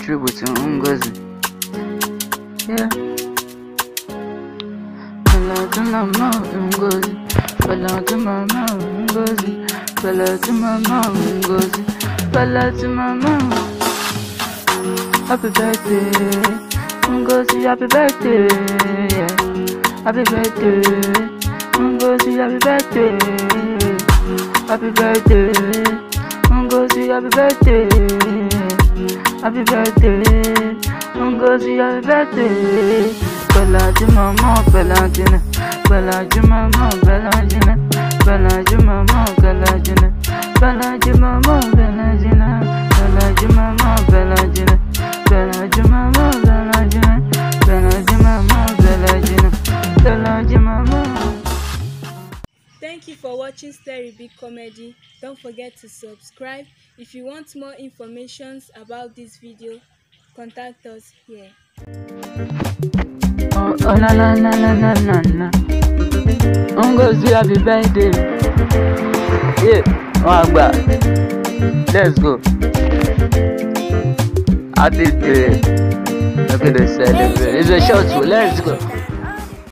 tribute to Ngozi. Yeah. Fella to mama Ngozi. Fella to mama Ngozi. Fella to mama Ngozi. Fella to mama. Happy birthday, Ngozi. Happy birthday. Yeah. Happy birthday, Ngozi. Happy birthday. Happy birthday, Ngozi. Happy birthday. Happy birthday, Ngozi. Happy birthday. Bella Jumama, Bella Jina. Bella Jumama, Bella Jina. Bella Jumama, Bella Jina. Bella Jumama, Bella Jina. Bella Jumama, Bella Jina. Bella Jumama, Bella Jina. Bella Jumama, Bella Jina. Bella Jumama. Thank you for watching Story Big Comedy. Don't forget to subscribe. If you want more information about this video, contact us here. Oh la la la la la la la. Ngozi, happy birthday. Yeah, Wagba. Let's go. Happy birthday. Look at the celebrate. It's a short one. Let's go.